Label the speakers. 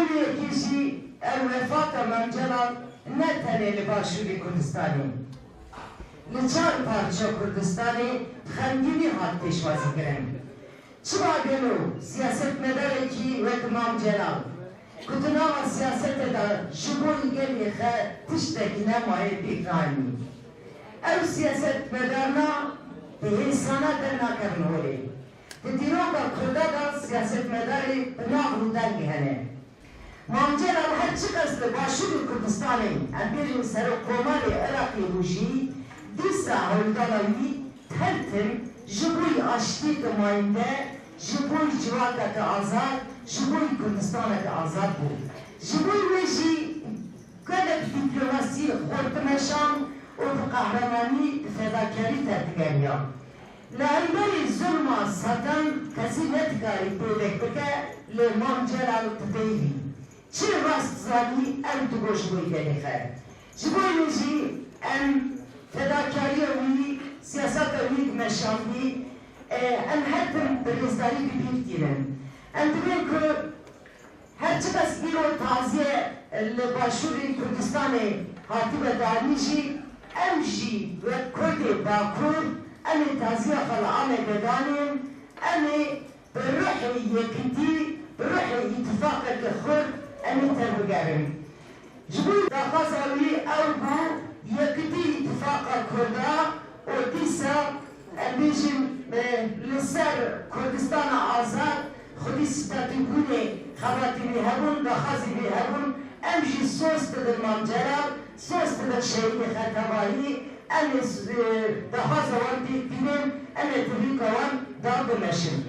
Speaker 1: Jiburi kişi vefata memcelan ne teneli başvuru Kurdistan'ı. Liçar parça Kurdistan'ı xengini hat peşvazı giren. Çıva gelo siyaset medare ki ve Imam Celal. Kutunava siyaset eda jiburi geli xe tişteki nemaye bikrani. Ev siyaset medarna به انسانات در نکردن هولی. دیروز کرده دار سیاست مداری ناغلودن گهنه. مامجل هم هر چی قصد باشوری کردستانی امبیرین سر قومال عراقی روشی دیسا هولدانوی تلتن جبوی آشتی دماینده جبوی جوادت آزاد جبوی کردستانت آزاد بود. جبوی ویجی کدک دیپلوماسی خورتمشان و قهرمانی فداکاری ترتگریا. لعلمای ظلم ساتن کسی نتکاری پیدک بکه لمان جلال تدیوی. چه راست زانی ام تو گوش بوی گلی خیر. جبوی نجی ام فداکاری وی سیاست وی مشاندی ام حتم بریزداری ببیر گیرن. ام دبین که هرچی بس ایرو تازیه لباشوری کردستان حاتی بدارنیشی امشي وكل باكور أنا تازية خلعانة بدانين أنا بروحي يكتي بروحي اتفاق الخور أنا تربقارن جبوي داخل لي أربو يكتي اتفاق الكردا وديسا أميجن لسر كردستان آزاد خدي ستاتيكوني خواتيني هبون داخازي بي هبون أمشي سوست بالمنجرة سوست بالشيء خطابي أنا داخل زوان دي بينن أنا تبي كوان دار بمشين